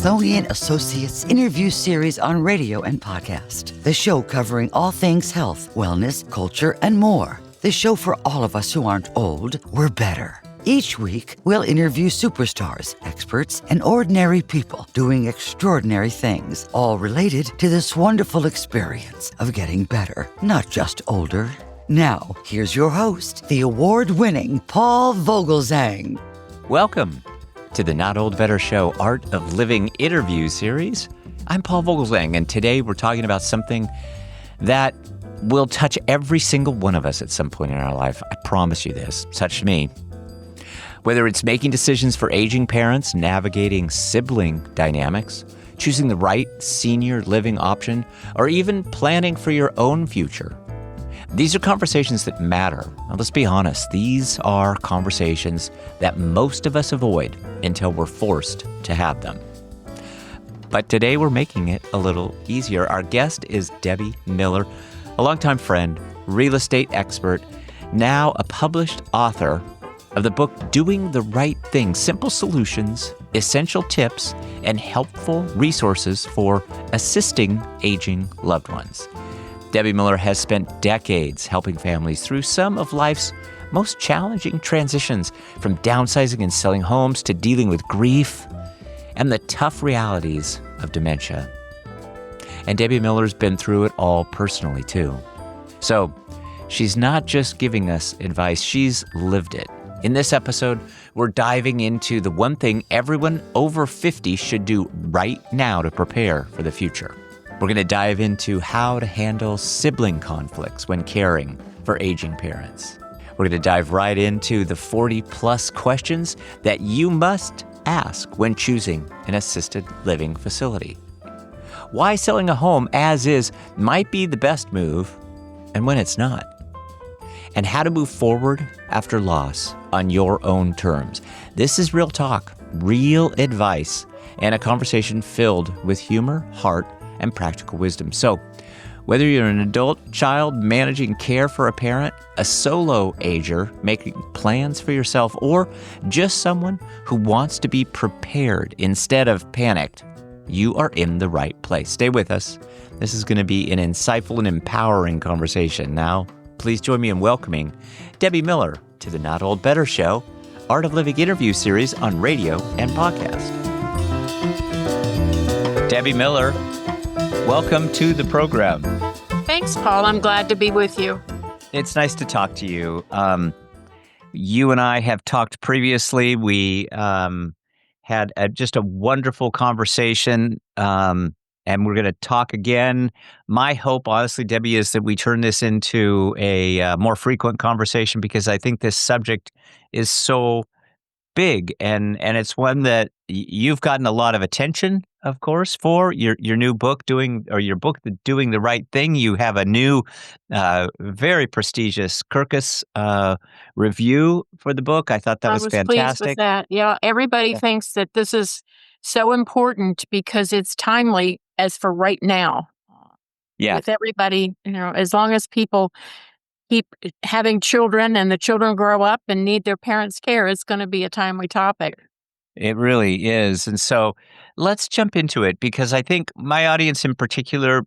Smithsonian Associates interview series on radio and podcast. The show covering all things health, wellness, culture, and more. The show for all of us who aren't old, we're better. Each week, we'll interview superstars, experts, and ordinary people doing extraordinary things, all related to this wonderful experience of getting better, not just older. Now, here's your host, the award-winning Paul Vogelzang. Welcome to the Not Old Better Show Art of Living interview series. I'm Paul Vogelzang, and today we're talking about something that will touch every single one of us at some point in our life. I promise you this. Touched me. Whether it's making decisions for aging parents, navigating sibling dynamics, choosing the right senior living option, or even planning for your own future. These are conversations that matter. Now, let's be honest. These are conversations that most of us avoid until we're forced to have them. But today we're making it a little easier. Our guest is Debbie Miller, a longtime friend, real estate expert, now a published author of the book Doing the Right Thing: Simple Solutions, Essential Tips, and Helpful Resources for Assisting Aging Loved Ones. Debbie Miller has spent decades helping families through some of life's most challenging transitions, from downsizing and selling homes to dealing with grief and the tough realities of dementia. And Debbie Miller's been through it all personally, too. So she's not just giving us advice, she's lived it. In this episode, we're diving into the one thing everyone over 50 should do right now to prepare for the future. We're going to dive into how to handle sibling conflicts when caring for aging parents. We're going to dive right into the 40-plus questions that you must ask when choosing an assisted living facility. Why selling a home as is might be the best move, and when it's not. And how to move forward after loss on your own terms. This is real talk, real advice, and a conversation filled with humor, heart, and practical wisdom. So, whether you're an adult child managing care for a parent, a solo ager making plans for yourself, or just someone who wants to be prepared instead of panicked, you are in the right place. Stay with us. This is going to be an insightful and empowering conversation. Now, please join me in welcoming Debbie Miller to the Not Old Better Show Art of Living interview series on radio and podcast. Debbie Miller, welcome to the program. Thanks, Paul. I'm glad to be with you. It's nice to talk to you. You and I have talked previously. We had just a wonderful conversation, and we're going to talk again. My hope, honestly, Debbie, is that we turn this into a more frequent conversation, because I think this subject is so big, and it's one that you've gotten a lot of attention, of course, for your new book, Doing the Right Thing. You have a new, very prestigious Kirkus review for the book. I thought that was fantastic. Pleased with that. Yeah, everybody thinks that this is so important because it's timely as for right now. Yeah, with everybody, as long as people keep having children and the children grow up and need their parents' care, it's going to be a timely topic. it really is. And so let's jump into it, because I think my audience in particular,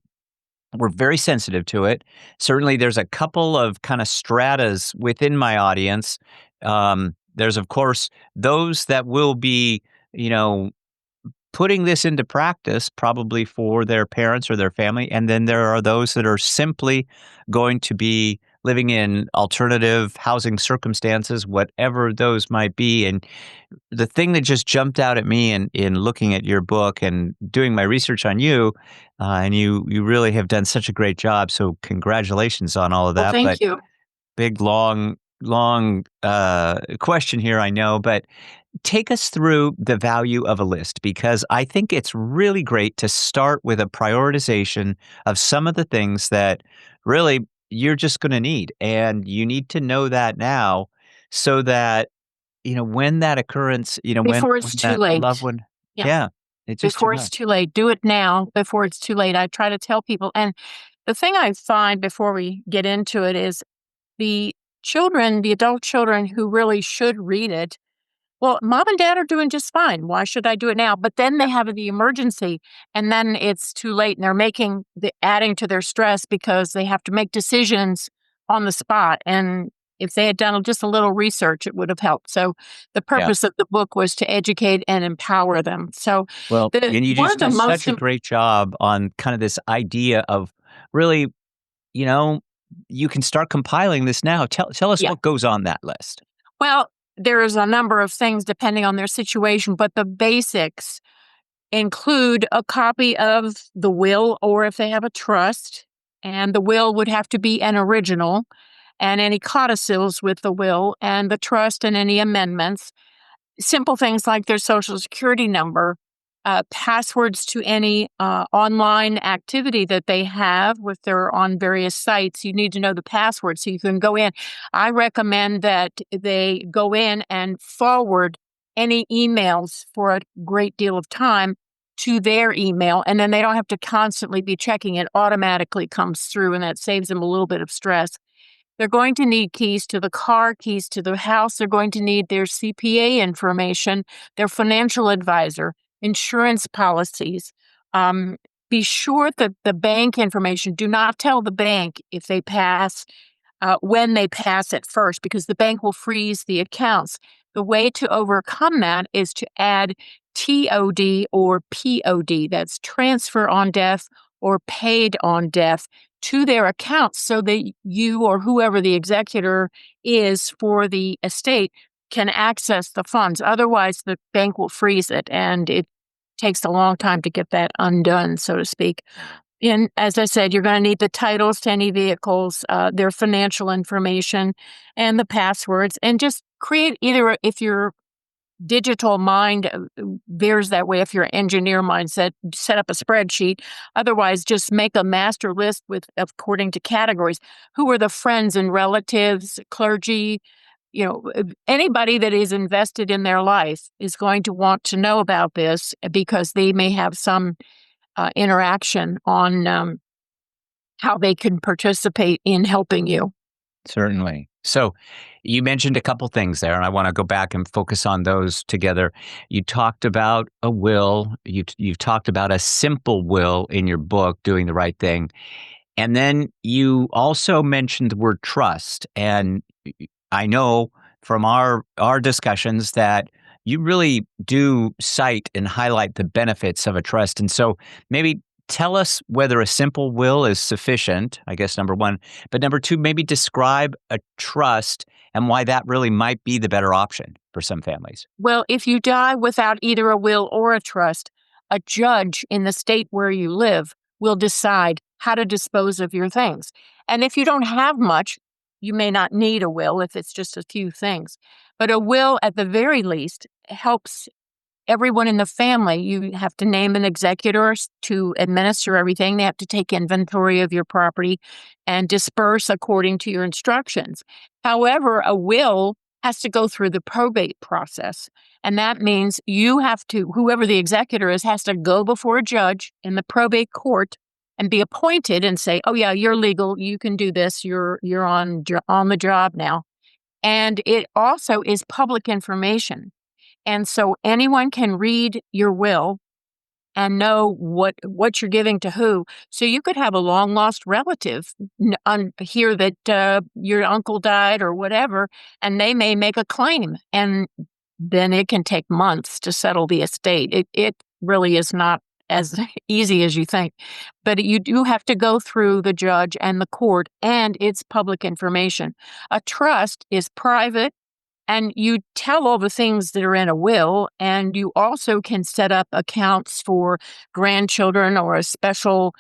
we're very sensitive to it. Certainly, there's a couple of kind of stratas within my audience. There's, of course, those that will be, putting this into practice probably for their parents or their family. And then there are those that are simply going to be living in alternative housing circumstances, whatever those might be. And the thing that just jumped out at me in looking at your book and doing my research on you, and you really have done such a great job. So congratulations on all of that. Well, thank you. Big, long question here, I know, but take us through the value of a list, because I think it's really great to start with a prioritization of some of the things that really you're just going to need. And you need to know that now, so that, when that occurrence, Before it's too late. Loved one, Yeah. it's just Before it's too late. Do it now before it's too late. I try to tell people. And the thing I find before we get into it is the adult children who really should read it, Well, mom and dad are doing just fine. Why should I do it now? But then they have the emergency, and then it's too late, and they're adding to their stress because they have to make decisions on the spot. And if they had done just a little research, it would have helped. So the Yeah. purpose of the book was to educate and empower them. So Well, the and you one just of the did such most a great job on kind of this idea of really, you know, you can start compiling this now. Tell us yeah. what goes on that list. Well, there's a number of things depending on their situation, but the basics include a copy of the will, or if they have a trust, and the will would have to be an original, and any codicils with the will, and the trust and any amendments. Simple things like their social security number, passwords to any online activity that they have if they're on various sites. You need to know the password so you can go in. I recommend that they go in and forward any emails for a great deal of time to their email, and then they don't have to constantly be checking. It automatically comes through, and that saves them a little bit of stress. They're going to need keys to the car, keys to the house. They're going to need their CPA information, their financial advisor, insurance policies. Um, be sure that the bank information, do not tell the bank if they pass, when they pass at first, because the bank will freeze the accounts. The way to overcome that is to add TOD or POD, that's transfer on death or paid on death, to their accounts so that you or whoever the executor is for the estate can access the funds. Otherwise, the bank will freeze it, and it takes a long time to get that undone, so to speak. And as I said, you're going to need the titles to any vehicles, their financial information, and the passwords, and just create either, if your digital mind veers that way, if your engineer mindset, set up a spreadsheet. Otherwise, just make a master list with according to categories. Who are the friends and relatives, clergy, anybody that is invested in their life is going to want to know about this because they may have some interaction on how they can participate in helping you. Certainly. So you mentioned a couple things there, and I want to go back and focus on those together. You talked about a will. You've talked about a simple will in your book, Doing the Right Thing. And then you also mentioned the word trust. And I know from our discussions that you really do cite and highlight the benefits of a trust. And so maybe tell us whether a simple will is sufficient, I guess, number one. But number two, maybe describe a trust and why that really might be the better option for some families. Well, if you die without either a will or a trust, a judge in the state where you live will decide how to dispose of your things. And if you don't have much, you may not need a will if it's just a few things. But a will, at the very least, helps everyone in the family. You have to name an executor to administer everything. They have to take inventory of your property and disperse according to your instructions. However, a will has to go through the probate process. And that means whoever the executor is, has to go before a judge in the probate court and be appointed and say, oh yeah, you're legal. You can do this. You're on the job now. And it also is public information. And so anyone can read your will and know what you're giving to who. So you could have a long lost relative hear that your uncle died or whatever, and they may make a claim, and then it can take months to settle the estate. It really is not as easy as you think, but you do have to go through the judge and the court, and it's public information. A trust is private. And you tell all the things that are in a will, and you also can set up accounts for grandchildren or a special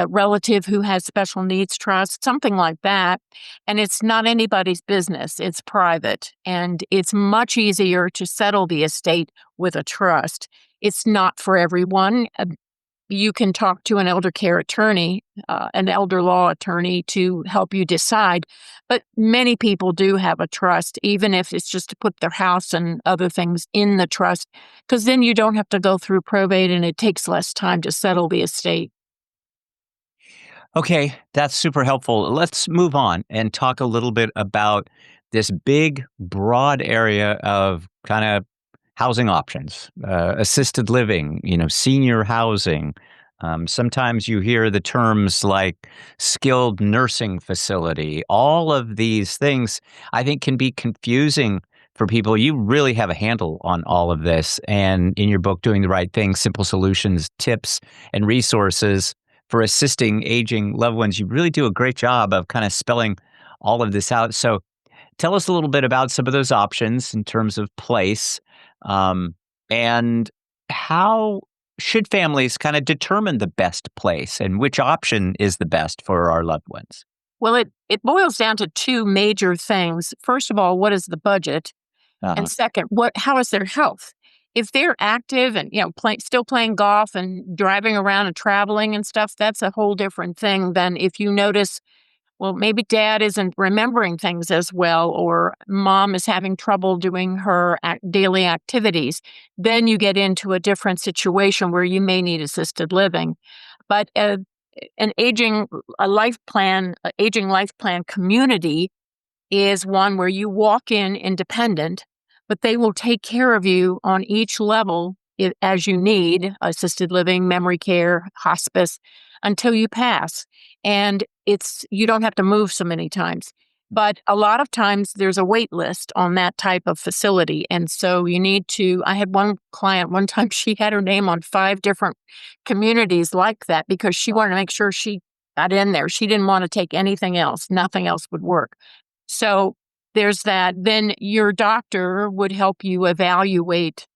relative who has special needs trust, something like that. And it's not anybody's business. It's private. And it's much easier to settle the estate with a trust. It's not for everyone. You can talk to an elder care attorney, an elder law attorney, to help you decide. But many people do have a trust, even if it's just to put their house and other things in the trust, because then you don't have to go through probate and it takes less time to settle the estate. Okay, that's super helpful. Let's move on and talk a little bit about this big, broad area of kind of housing options, assisted living, senior housing. Sometimes you hear the terms like skilled nursing facility. All of these things, I think, can be confusing for people. You really have a handle on all of this. And in your book, Doing the Right Thing, Simple Solutions, Tips, and Resources for Assisting Aging Loved Ones, you really do a great job of kind of spelling all of this out. So tell us a little bit about some of those options in terms of place, and how should families kind of determine the best place and which option is the best for our loved ones? Well, it boils down to two major things. First of all, what is the budget? Uh-huh. And second, how is their health? If they're active and still playing golf and driving around and traveling and stuff, that's a whole different thing than if you notice, well, maybe dad isn't remembering things as well, or mom is having trouble doing her daily activities. Then you get into a different situation where you may need assisted living. But an aging life plan community is one where you walk in independent, but they will take care of you on each level as you need assisted living, memory care, hospice until you pass. And you don't have to move so many times. But a lot of times there's a wait list on that type of facility. And so you need to. I had one client one time, she had her name on 5 different communities like that because she wanted to make sure she got in there. She didn't want to take anything else. Nothing else would work. So there's that. Then your doctor would help you evaluate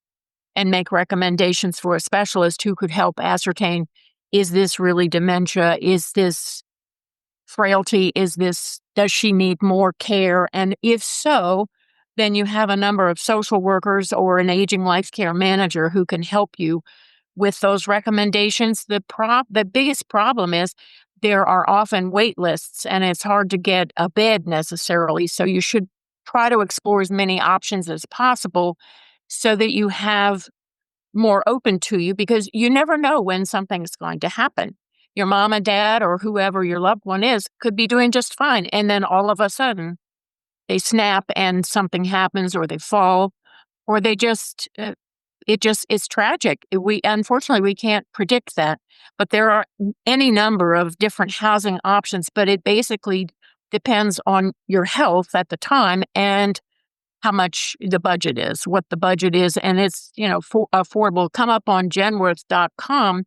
and make recommendations for a specialist who could help ascertain, is this really dementia? Is this frailty? Does she need more care? And if so, then you have a number of social workers or an aging life care manager who can help you with those recommendations. The biggest problem is there are often wait lists and it's hard to get a bed necessarily. So you should try to explore as many options as possible so that you have more open to you, because you never know when something's going to happen. Your mom and dad or whoever your loved one is could be doing just fine. And then all of a sudden they snap and something happens, or they fall, or it's tragic. Unfortunately, we can't predict that, but there are any number of different housing options, but it basically depends on your health at the time and how much what the budget is. And it's, affordable. Come up on genworth.com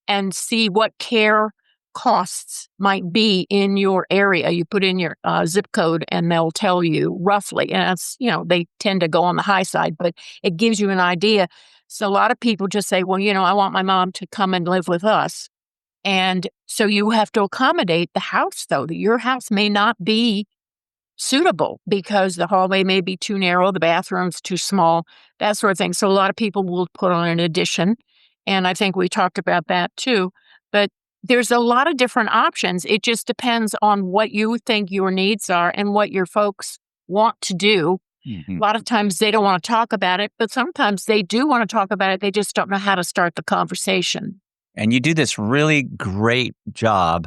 and see what care costs might be in your area. You put in your zip code and they'll tell you roughly. And it's, they tend to go on the high side, but it gives you an idea. So a lot of people just say, well, I want my mom to come and live with us. And so you have to accommodate the house, though. Your house may not be suitable because the hallway may be too narrow, the bathroom's too small, that sort of thing. So a lot of people will put on an addition. And I think we talked about that too. But there's a lot of different options. It just depends on what you think your needs are and what your folks want to do. Mm-hmm. A lot of times they don't want to talk about it, but sometimes they do want to talk about it. They just don't know how to start the conversation. And you do this really great job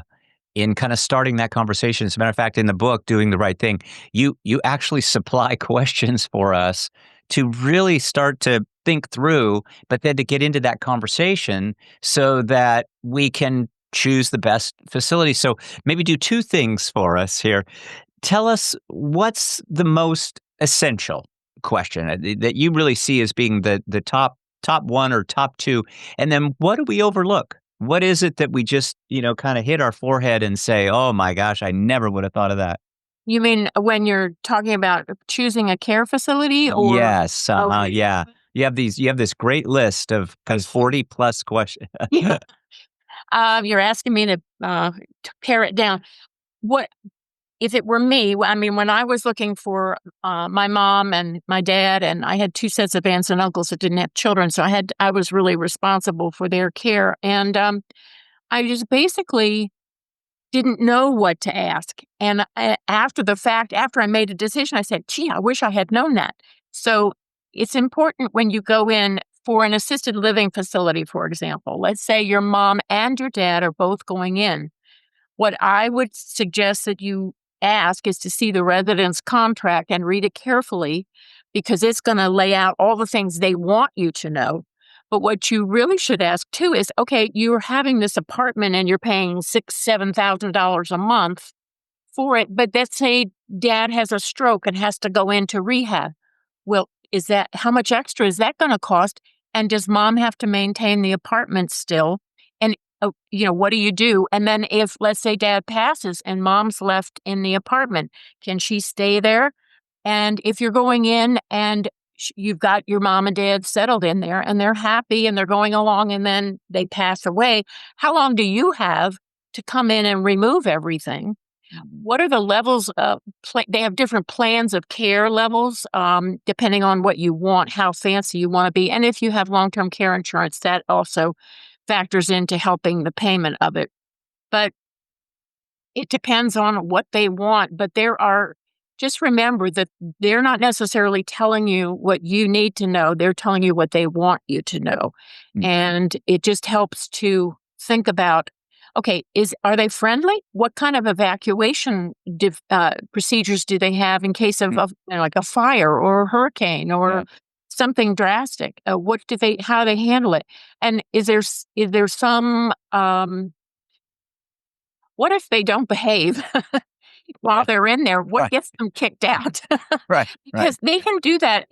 in kind of starting that conversation. As a matter of fact, in the book, Doing the Right Thing, you actually supply questions for us to really start to think through, but then to get into that conversation so that we can choose the best facility. So maybe do 2 things for us here. Tell us, what's the most essential question that you really see as being the top 1 or top 2? And then what do we overlook? What is it that we just, kind of hit our forehead and say, oh my gosh, I never would have thought of that? You mean when you're talking about choosing a care facility, or? Yes. Yeah. You have this great list of kind of 40 plus questions. Yeah. You're asking me to pare it down. What if it were me? I mean, when I was looking for my mom and my dad, and I had 2 sets of aunts and uncles that didn't have children, so I was really responsible for their care, and I just basically didn't know what to ask. And after the fact, after I made a decision, I said, "Gee, I wish I had known that." So it's important when you go in for an assisted living facility, for example. Let's say your mom and your dad are both going in. What I would suggest that you ask is to see the residence contract and read it carefully, because it's going to lay out all the things they want you to know. But what you really should ask too is, okay, you're having this apartment and you're paying $6,000-7,000 a month for it. But let's say dad has a stroke and has to go into rehab. Well, how much extra is that going to cost? And does mom have to maintain the apartment still? And, what do you do? And then if, let's say dad passes and mom's left in the apartment, can she stay there? And if you're going in and you've got your mom and dad settled in there and they're happy and they're going along and then they pass away, how long do you have to come in and remove everything? What are the levels of they have different plans of care levels, depending on what you want, how fancy you want to be. And if you have long-term care insurance, that also factors into helping the payment of it. But it depends on what they want. But just remember that they're not necessarily telling you what you need to know. They're telling you what they want you to know. Mm-hmm. And it just helps to think about, okay, are they friendly? What kind of evacuation procedures do they have in case of like a fire or a hurricane or something drastic? How do they handle it? And is there some, what if they don't behave while they're in there? What gets them kicked out? Because they can do that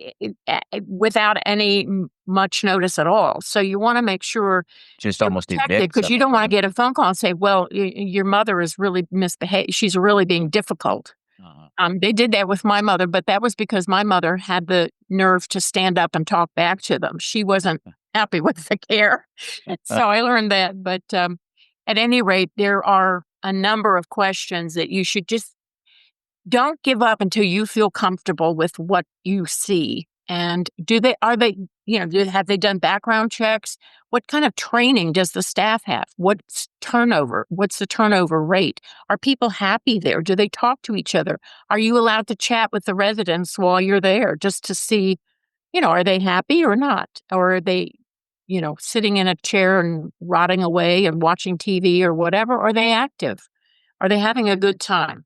without any much notice at all. So you want to make sure just almost protected, because you don't want to get a phone call and say, well, your mother is really misbehaved. She's really being difficult. They did that with my mother, but that was because my mother had the nerve to stand up and talk back to them. She wasn't happy with the care. So I learned that. But at any rate, there are a number of questions that you should just don't give up until you feel comfortable with what you see. And have they done background checks? What kind of training does the staff have? What's turnover? What's the turnover rate? Are people happy there? Do they talk to each other? Are you allowed to chat with the residents while you're there just to see, are they happy or not? Or are they, sitting in a chair and rotting away and watching TV or whatever? Or are they active? Are they having a good time?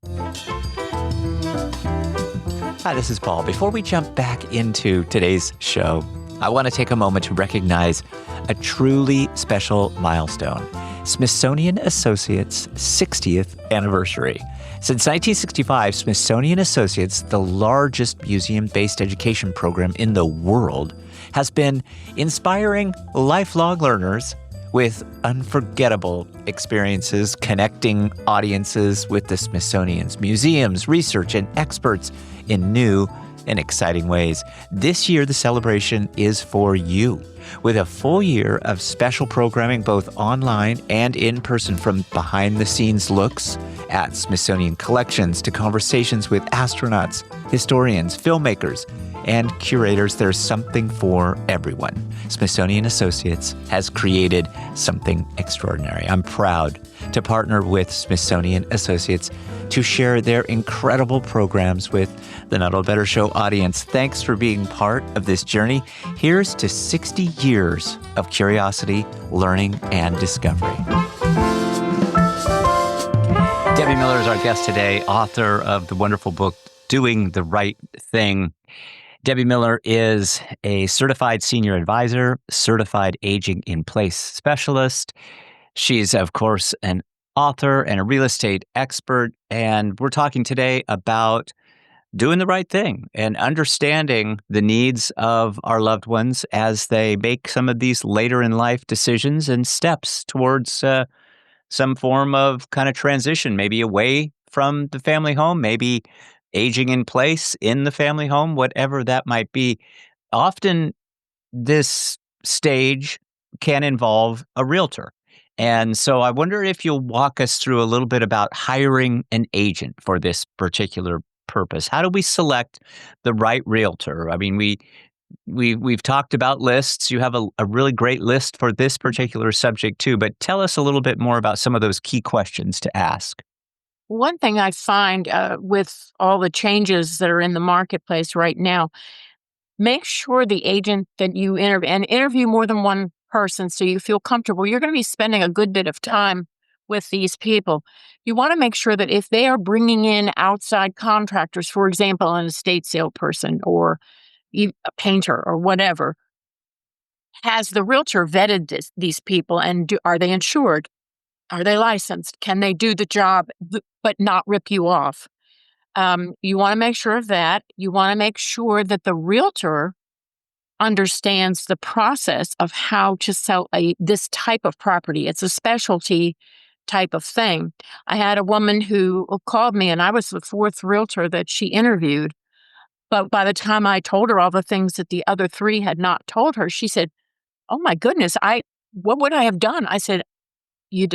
Hi, this is Paul. Before we jump back into today's show, I want to take a moment to recognize a truly special milestone, Smithsonian Associates' 60th anniversary. Since 1965, Smithsonian Associates, the largest museum-based education program in the world, has been inspiring lifelong learners with unforgettable experiences, connecting audiences with the Smithsonian's museums, research, and experts in new and exciting ways. This year, the celebration is for you, with a full year of special programming both online and in person, from behind-the-scenes looks at Smithsonian collections to conversations with astronauts, historians, filmmakers, and curators. There's something for everyone. Smithsonian Associates has created something extraordinary. I'm proud to partner with Smithsonian Associates to share their incredible programs with the Not Old Better Show audience. Thanks for being part of this journey. Here's to 60 years of curiosity, learning, and discovery. Debbie Miller is our guest today, author of the wonderful book, Doing the Right Thing. Debbie Miller is a certified senior advisor, certified aging in place specialist. She's, of course, an author and a real estate expert. And we're talking today about doing the right thing and understanding the needs of our loved ones as they make some of these later in life decisions and steps towards some form of kind of transition, maybe away from the family home, maybe aging in place in the family home, whatever that might be. Often this stage can involve a realtor. And so I wonder if you'll walk us through a little bit about hiring an agent for this particular purpose. How do we select the right realtor? I mean, we've talked about lists. You have a really great list for this particular subject too, but tell us a little bit more about some of those key questions to ask. One thing I find with all the changes that are in the marketplace right now, make sure the agent that you interview more than one person so you feel comfortable. You're going to be spending a good bit of time with these people. You want to make sure that if they are bringing in outside contractors, for example, an estate sale person or a painter or whatever, has the realtor vetted these people, and are they insured? Are they licensed? Can they do the job but not rip you off? You want to make sure of that. You want to make sure that the realtor understands the process of how to sell this type of property. It's a specialty type of thing. I had a woman who called me, and I was the fourth realtor that she interviewed. But by the time I told her all the things that the other three had not told her, she said, "Oh my goodness, what would I have done?" I said, you'd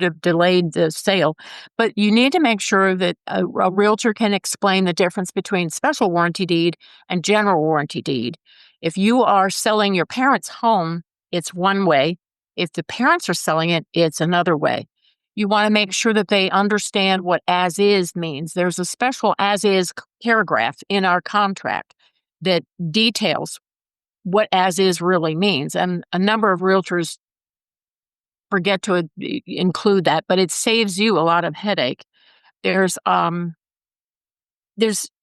have delayed the sale. But you need to make sure that a realtor can explain the difference between special warranty deed and general warranty deed. If you are selling your parents' home, it's one way. If the parents are selling it, it's another way. You want to make sure that they understand what as is means. There's a special as is paragraph in our contract that details what as is really means. And a number of realtors forget to include that, but it saves you a lot of headache. There's a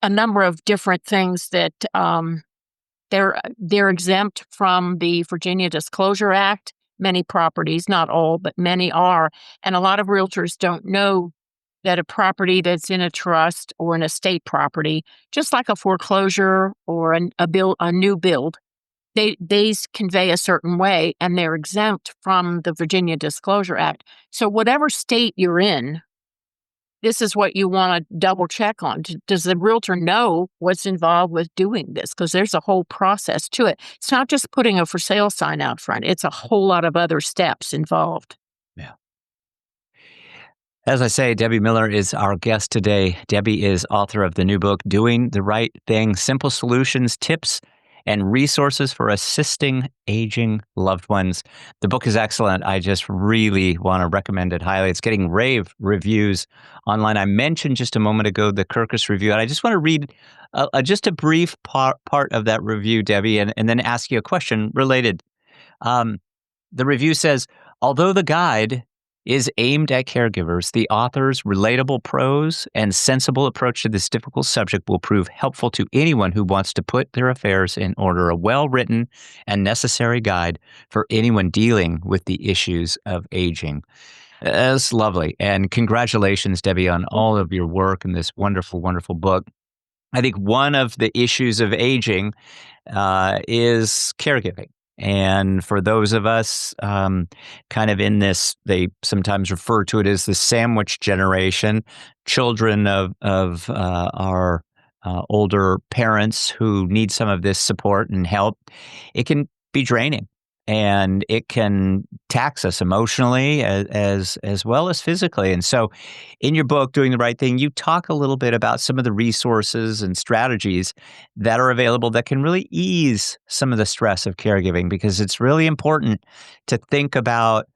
number of different things that they're exempt from the Virginia Disclosure Act. Many properties, not all, but many are, and a lot of realtors don't know that a property that's in a trust or an estate property, just like a foreclosure or a new build, they convey a certain way, and they're exempt from the Virginia Disclosure Act. So whatever state you're in, this is what you want to double check on. Does the realtor know what's involved with doing this? Because there's a whole process to it. It's not just putting a for sale sign out front. It's a whole lot of other steps involved. Yeah. As I say, Debbie Miller is our guest today. Debbie is author of the new book, Doing the Right Thing: Simple Solutions, Tips, and Resources for Assisting Aging Loved Ones. The book is excellent. I just really want to recommend it highly. It's getting rave reviews online. I mentioned just a moment ago the Kirkus review, and I just want to read just a brief part of that review, Debbie, and then ask you a question related. The review says, although the guide is aimed at caregivers, the author's relatable prose and sensible approach to this difficult subject will prove helpful to anyone who wants to put their affairs in order. A well-written and necessary guide for anyone dealing with the issues of aging. That's lovely. And congratulations, Debbie, on all of your work in this wonderful, wonderful book. I think one of the issues of aging is caregiving. And for those of us kind of in this, they sometimes refer to it as the sandwich generation, children of our older parents who need some of this support and help. It can be draining, and it can tax us emotionally as well as physically. And so in your book, Doing the Right Thing, you talk a little bit about some of the resources and strategies that are available that can really ease some of the stress of caregiving, because it's really important to think about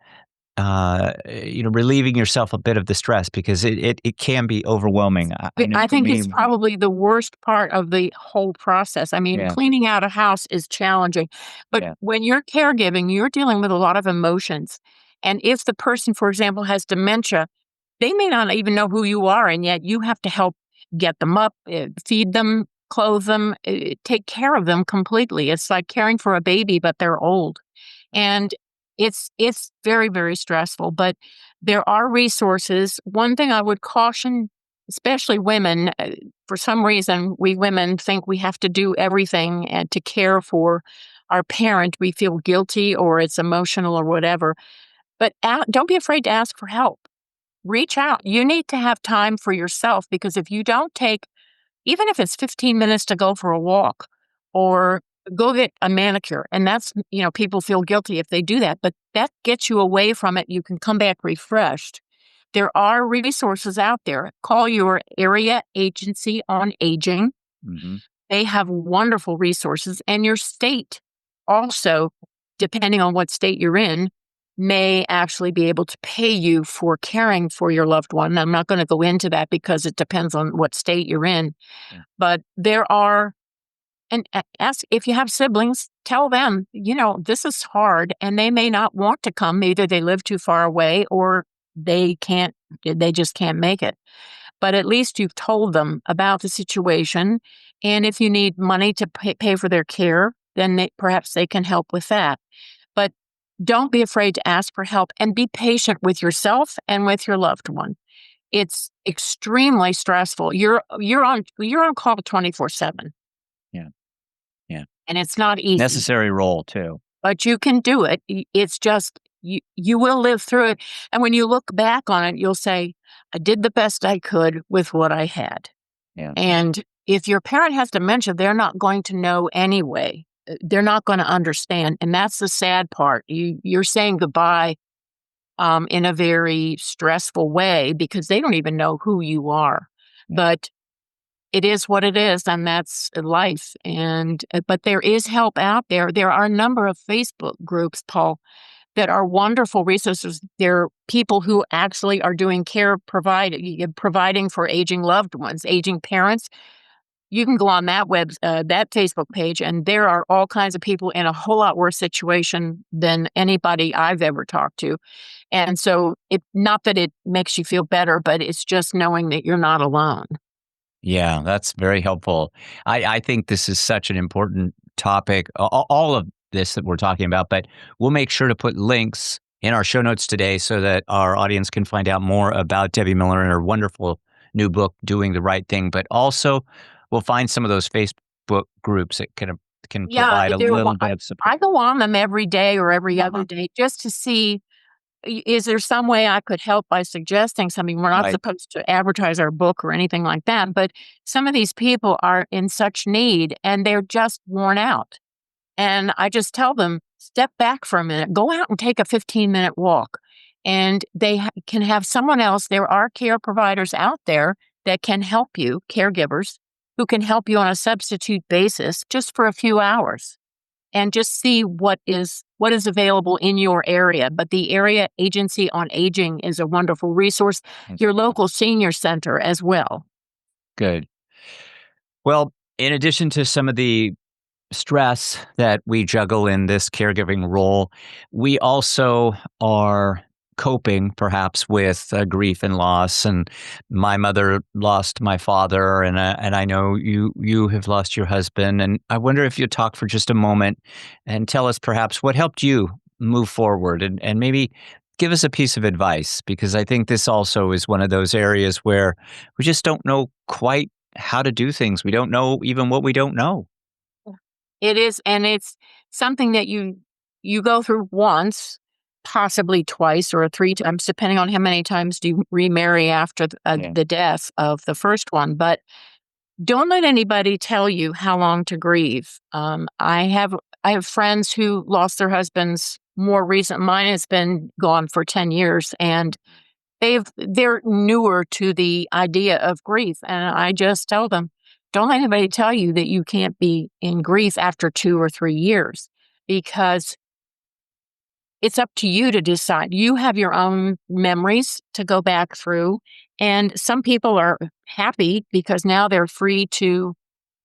relieving yourself a bit of the stress, because it can be overwhelming. I think it's probably the worst part of the whole process. I mean, cleaning out a house is challenging, but when you're caregiving, you're dealing with a lot of emotions. And if the person, for example, has dementia, they may not even know who you are, and yet you have to help get them up, feed them, clothe them, take care of them completely. It's like caring for a baby, but they're old. And it's very, very stressful, but there are resources. One thing I would caution, especially women, for some reason, we women think we have to do everything and to care for our parent. We feel guilty, or it's emotional or whatever. But don't be afraid to ask for help. Reach out. You need to have time for yourself, because if you don't take, even if it's 15 minutes to go for a walk or go get a manicure, and that's, people feel guilty if they do that, but that gets you away from it. You can come back refreshed. There are resources out there. Call your area agency on aging. Mm-hmm. They have wonderful resources, and your state also, depending on what state you're in, may actually be able to pay you for caring for your loved one. I'm not going to go into that because it depends on what state you're in. Yeah. But there are, and ask if you have siblings, tell them, this is hard, and they may not want to come. Either they live too far away, or they just can't make it. but at least you've told them about the situation. And if you need money to pay for their care, then perhaps they can help with that. But don't be afraid to ask for help and be patient with yourself and with your loved one. It's extremely stressful. You're on call 24/7. Yeah. Yeah. And it's not easy. Necessary role too. But you can do it. It's just you will live through it. And when you look back on it, you'll say, I did the best I could with what I had. Yeah. And if your parent has dementia, they're not going to know anyway. They're not going to understand. And that's the sad part. You're saying goodbye in a very stressful way because they don't even know who you are. Yeah. But it is what it is, and that's life. But there is help out there. There are a number of Facebook groups, Paul, that are wonderful resources. There are people who actually are doing care providing for aging loved ones, aging parents. You can go on that that Facebook page, and there are all kinds of people in a whole lot worse situation than anybody I've ever talked to. And so, not that it makes you feel better, but it's just knowing that you're not alone. Yeah, that's very helpful. I think this is such an important topic, all of this that we're talking about, but we'll make sure to put links in our show notes today so that our audience can find out more about Debbie Miller and her wonderful new book, Doing the Right Thing. But also, we'll find some of those Facebook groups that can provide a little bit of support. I go on them every day or every other day just to see, is there some way I could help by suggesting something? We're not supposed to advertise our book or anything like that, but some of these people are in such need and they're just worn out. And I just tell them, step back for a minute, go out and take a 15-minute walk. And they can have someone else. There are care providers out there that can help you, caregivers, who can help you on a substitute basis just for a few hours. And just see what is available in your area. But the Area Agency on Aging is a wonderful resource. Your local senior center as well. Good. Well, in addition to some of the stress that we juggle in this caregiving role, we also are coping perhaps with grief and loss. And my mother lost my father, and I know you have lost your husband. And I wonder if you'd talk for just a moment and tell us perhaps what helped you move forward, and maybe give us a piece of advice, because I think this also is one of those areas where we just don't know quite how to do things. We don't know even what we don't know. It is, and it's something that you go through once, possibly twice or three times, depending on how many times do you remarry after the death of the first one. But don't let anybody tell you how long to grieve. I have friends who lost their husbands more recent. Mine has been gone for 10 years, and they're newer to the idea of grief. And I just tell them, don't let anybody tell you that you can't be in grief after 2 or 3 years, because it's up to you to decide. You have your own memories to go back through. And some people are happy because now they're free to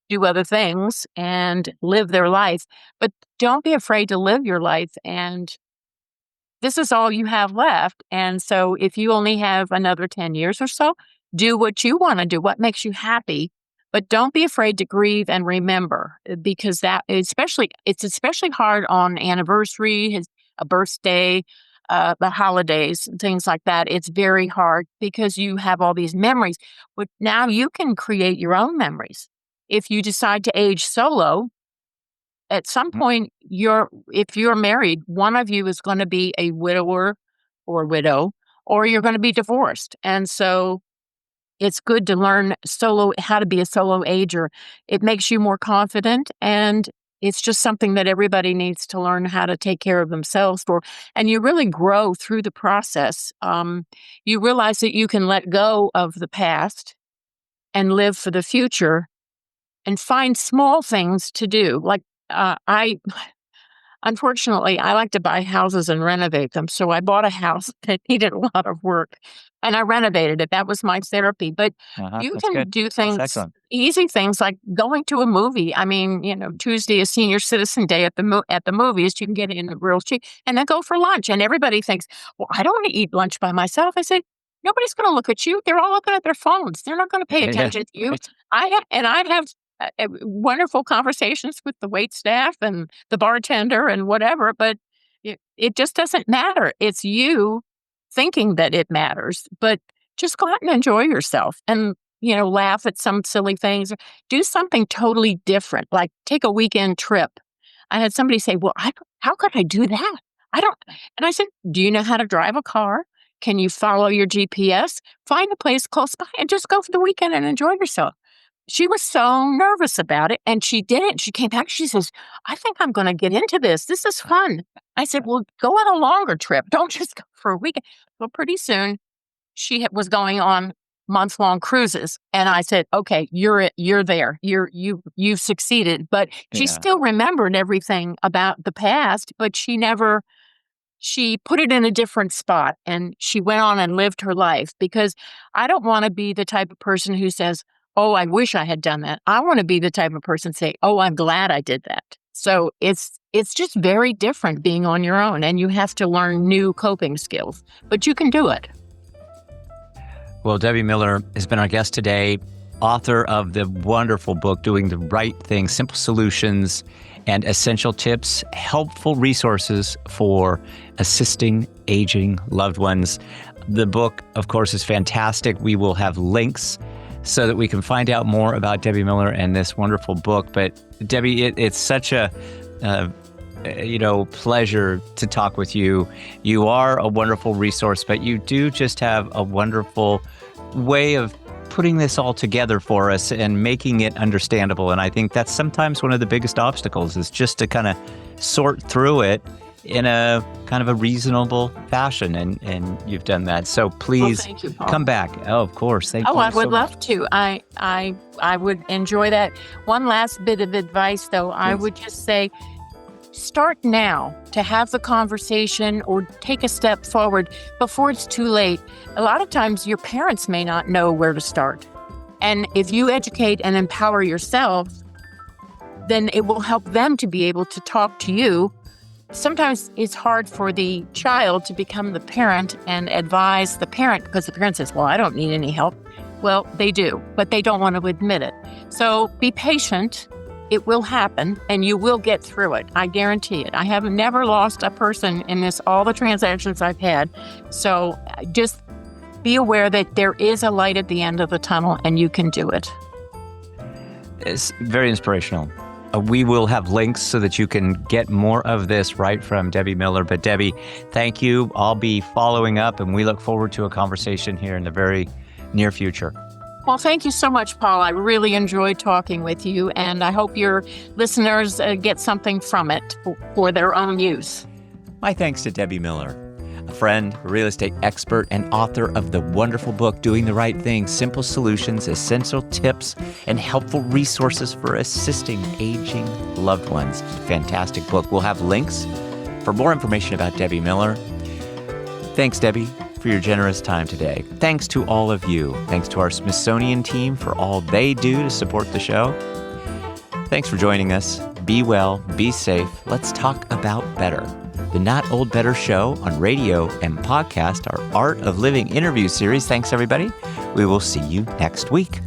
do other things and live their life. But don't be afraid to live your life. And this is all you have left. And so if you only have another 10 years or so, do what you want to do, what makes you happy. But don't be afraid to grieve and remember, because it's especially hard on anniversary, a birthday, the holidays, things like that. It's very hard because you have all these memories. But now you can create your own memories. If you decide to age solo, at some point, if you're married, one of you is going to be a widower or widow, or you're going to be divorced. And so it's good to learn how to be a solo ager. It makes you more confident, and it's just something that everybody needs to learn how to take care of themselves for. And you really grow through the process. You realize that you can let go of the past and live for the future and find small things to do. Like unfortunately, I like to buy houses and renovate them. So I bought a house that needed a lot of work, and I renovated it. That was my therapy. But you That's can good. do That's things, excellent. easy things like going to a movie. I mean, Tuesday is Senior Citizen Day at the movies. You can get in real cheap and then go for lunch. And everybody thinks, well, I don't want to eat lunch by myself. I said, Nobody's going to look at you. They're all looking at their phones. They're not going to pay attention to you. I have wonderful conversations with the wait staff and the bartender and whatever, but it just doesn't matter. It's you thinking that it matters, but just go out and enjoy yourself and, laugh at some silly things. Do something totally different, like take a weekend trip. I had somebody say, well, how could I do that? I don't. And I said, do you know how to drive a car? Can you follow your GPS? Find a place close by and just go for the weekend and enjoy yourself. She was so nervous about it, and she did it. She came back. She says, I think I'm going to get into this. This is fun. I said, well, go on a longer trip. Don't just go for a weekend. Well, pretty soon, she was going on month-long cruises. And I said, okay, you're there. You've succeeded. But she still remembered everything about the past, but she put it in a different spot, and she went on and lived her life, because I don't want to be the type of person who says, oh, I wish I had done that. I want to be the type of person say, oh, I'm glad I did that. So it's just very different being on your own, and you have to learn new coping skills, but you can do it. Well, Debbie Miller has been our guest today, author of the wonderful book, Doing the Right Thing, Simple Solutions and Essential Tips, Helpful Resources for Assisting Aging Loved Ones. The book, of course, is fantastic. We will have links so that we can find out more about Debbie Miller and this wonderful book. But Debbie, it's such a pleasure to talk with you. You are a wonderful resource, but you do just have a wonderful way of putting this all together for us and making it understandable. And I think that's sometimes one of the biggest obstacles, is just to kind of sort through it in a kind of a reasonable fashion. And you've done that. So please thank you, Paul. Come back. Oh, of course. Thank you. I would love to. I would enjoy that. One last bit of advice, though. Please. I would just say, start now to have the conversation or take a step forward before it's too late. A lot of times your parents may not know where to start. And if you educate and empower yourself, then it will help them to be able to talk to you. Sometimes it's hard for the child to become the parent and advise the parent, because the parent says, well, I don't need any help. Well, they do, but they don't want to admit it. So be patient. It will happen, and you will get through it. I guarantee it. I have never lost a person in all the transactions I've had. So just be aware that there is a light at the end of the tunnel, and you can do it. It's very inspirational. We will have links so that you can get more of this right from Debbie Miller. But Debbie, thank you. I'll be following up, and we look forward to a conversation here in the very near future. Well, thank you so much, Paul. I really enjoyed talking with you, and I hope your listeners get something from it for their own use. My thanks to Debbie Miller, a friend, a real estate expert, and author of the wonderful book, Doing the Right Thing, Simple Solutions, Essential Tips, and Helpful Resources for Assisting Aging Loved Ones. Fantastic book. We'll have links for more information about Debbie Miller. Thanks, Debbie, for your generous time today. Thanks to all of you. Thanks to our Smithsonian team for all they do to support the show. Thanks for joining us. Be well, be safe. Let's talk about better. The Not Old Better Show on radio and podcast, our Art of Living interview series. Thanks, everybody. We will see you next week.